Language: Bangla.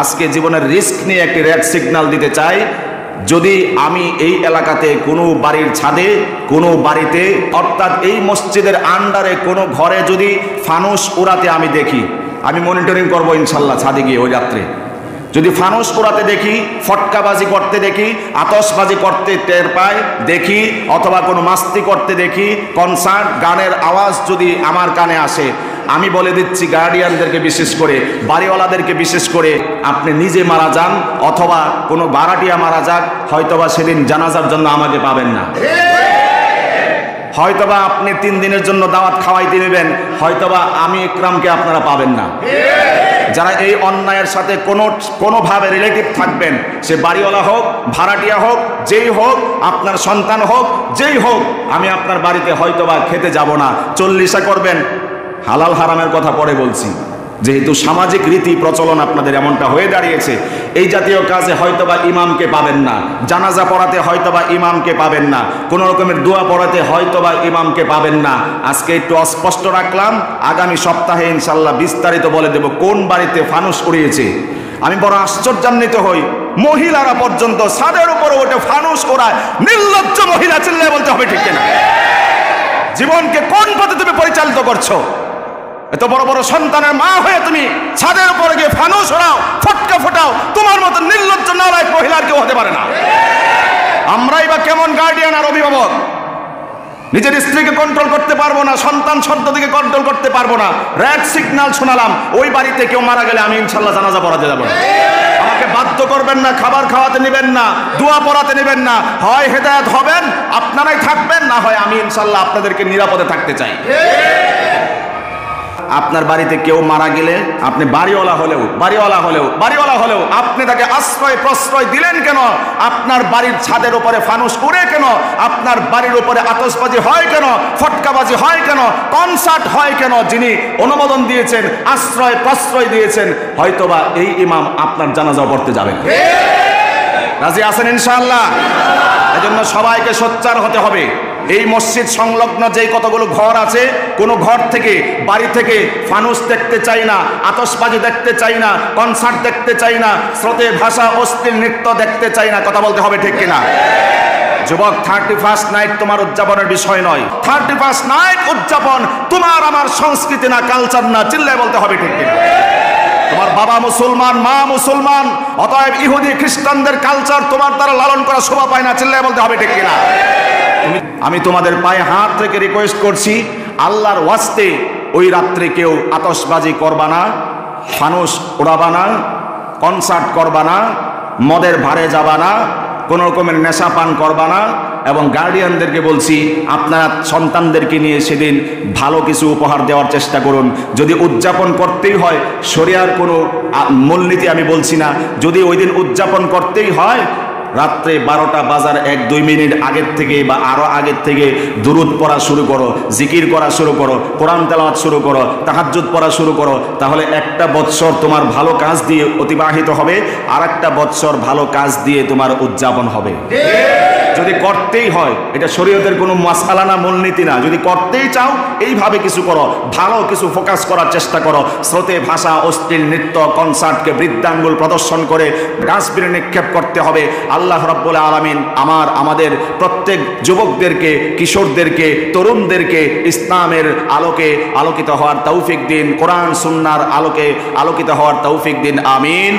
আজকে জীবনের রিস্ক নিয়ে একটি রেড সিগন্যাল দিতে চাই। যদি আমি এই এলাকাতে কোনো বাড়ির ছাদে, কোনো বাড়িতে, অর্থাৎ এই মসজিদের আন্ডারে কোনো ঘরে যদি ফানুস উড়াতে আমি দেখি, আমি মনিটরিং করব ইনশাল্লাহ। ছাদে গিয়ে ওই রাত্রে যদি ফানুস উড়াতে দেখি, ফটকাবাজি করতে দেখি, আতশবাজি করতে টের পাই দেখি, অথবা কোনো মাস্তি করতে দেখি, কনসার্ট গানের আওয়াজ যদি আমার কানে আসে, আমি বলে দিচ্ছি গার্ডিয়ানদেরকে, বিশেষ করে বাড়িওয়ালাদেরকে বিশেষ করে, আপনি নিজে মারা যান অথবা কোনো ভাড়াটিয়া মারা যাক, হয়তোবা সেদিন জানাজার জন্য আমাকে পাবেন না। হয়তোবা আপনি 3 দিনের জন্য দাওয়াত খাওয়াইতে নেবেন, হয়তোবা আমি ইকরামকে আপনারা পাবেন না। যারা এই অন্যায়ের সাথে কোনোভাবে রিলেটিভ থাকবেন, সে বাড়িওয়ালা হোক, ভাড়াটিয়া হোক, যেই হোক, আপনার সন্তান হোক, যেই হোক, আমি আপনার বাড়িতে হয়তোবা খেতে যাব না। 40 করবেন, হালাল হারামের কথা পরে বলছি, যেহেতু সামাজিক রীতি প্রচলন আপনাদের এমনটা হয়ে দাঁড়িয়েছে। এই জাতীয় কাজে হয়তোবা ইমামকে পাবেন না, জানাজা পড়াতে হয়তোবা ইমামকে পাবেন না, কোন রকমের দোয়া পড়াতে হয়তোবা ইমামকে পাবেন না। আজকে একটু অস্পষ্ট রাখলাম, আগামী সপ্তাহে ইনশাল্লাহ বিস্তারিত বলে দেব কোন বাড়িতে ফানুস উড়িয়েছে। আমি বড় আশ্চর্যান্বিত হই, মহিলারা পর্যন্ত ছাদের উপরে ওঠে ফানুস ওড়ায়। নির্লজ্জ মহিলা, চিল্লায় বলতে হবে ঠিক কিনা? জীবনকে কোন পথে তুমি পরিচালিত করছো? এত বড় বড় সন্তানের মা হয়ে তুমি ছাদের উপরে গিয়ে ফানুস ওড়াও, ফটকা ফোটাও। তোমার মতো নির্লজ্জ নালায়ক মহিলার কেউ হতে পারে না। আমরাই বা কেমন গার্ডিয়ান আর অভিভাবক? নিজের স্ত্রীকে কন্ট্রোল করতে পারবো না, সন্তান সন্ততিকে কন্ট্রোল করতে পারবো না। রেড সিগন্যাল শোনালাম, ওই বাড়িতে কেউ মারা গেলে আমি ইনশাল্লাহ জানাজা পড়াতে যাবো না। আমাকে বাধ্য করবেন না, খাবার খাওয়াতে নেবেন না, দোয়া পড়াতে নেবেন না। হয় হেদায়েত হবেন, আপনারাই থাকবেন, না হয় আমি ইনশাল্লাহ আপনাদেরকে নিরাপদে থাকতে চাই। আপনার বাড়িতে কেউ মারা গেলে আপনি বাড়িওয়ালা হলেও আপনি তাকে আশ্রয় প্রশ্রয় দিলেন কেন? আপনার বাড়ির ছাদের উপরে ফানুস উড়ে কেন? আপনার বাড়ির উপরে আতশবাজি হয় কেন? ফটকাবাজি হয় কেন? কনসার্ট হয় কেন? যিনি অনুমোদন দিয়েছেন, আশ্রয় প্রশ্রয় দিয়েছেন, হয়তোবা এই ইমাম আপনার জানাজা পড়তে যাবেন। রাজি আছেন ইনশাআল্লাহ? এজন্য সবাইকে সোচ্চার হতে হবে। এই মসজিদ সংলগ্ন যেই কতগুলো ঘর আছে, কোনো ঘর থেকে, বাড়ি থেকে ফানুস দেখতে চাই না, আতশবাজি দেখতে চাই না, কনসার্ট দেখতে চাই না, স্রোতে ভাষা অশ্লীল নৃত্য দেখতে চাই না। কথা বলতে হবে ঠিক কিনা? যুবক, 31st নাইট তোমার উদযাপনের বিষয় নয়। 31st নাইট উদযাপন তোমার আমার সংস্কৃতি না, কালচার না। চিল্লায় বলতে হবে ঠিক কিনা? তোমার বাবা মুসলমান, মা মুসলমান, অতএব ইহুদি খ্রিস্টানদের কালচার তোমার দ্বারা লালন করা শোভা পায় না। চিল্লায় বলতে হবে ঠিক কিনা? আমি তোমাদের পায়ে হাত রেখে রিকোয়েস্ট করছি, আল্লাহর ওয়াস্তে ওই রাত্রে কেউ আতশবাজি করবা না, ফানুস উড়াবা না, কনসার্ট করবা না, মদের ভারে যাবা না, কোনো রকমের নেশা পান করবা না। এবং গার্ডিয়ানদেরকে বলছি, আপনারা সন্তানদেরকে নিয়ে সেদিন ভালো কিছু উপহার দেওয়ার চেষ্টা করুন। যদি উদযাপন করতেই হয়, শরিয়ার কোনো মূলনীতি আমি বলছি না, যদি ওই দিন উদযাপন করতেই হয়, রাত্রে 12টা বাজার 1-2 মিনিট আগের থেকে বা আরো আগের থেকে দুরুদ পড়া শুরু করো, জিকির করা শুরু করো, কোরআন তেলাওয়াত শুরু করো, তাহাজ্জুদ পড়া শুরু করো। তাহলে একটা বৎসর তোমার ভালো কাজ দিয়ে অতিবাহিত হবে, আর একটা বৎসর ভালো কাজ দিয়ে তোমার উদযাপন হবে। যদি করতেই হয়, এটা শরীয়তের কোনো মাসআলা না, মূলনীতি না, যদি করতেই চাও এইভাবে কিছু করো, ভালো কিছু ফোকাস করার চেষ্টা করো। স্রোতে ভাষা অশ্লীল নৃত্য, কনসার্টকে বৃদ্ধাঙ্গুল প্রদর্শন করে ডাস্টবিনে নিক্ষেপ করতে হবে। আল্লাহ রাব্বুল আলামিন আমাদের প্রত্যেক যুবকদেরকে, কিশোরদেরকে, তরুণদেরকে ইসলামের আলোকে আলোকিত হওয়ার তৌফিক দিন, কোরআন সুন্নাহর আলোকে আলোকিত হওয়ার তৌফিক দিন। আমিন।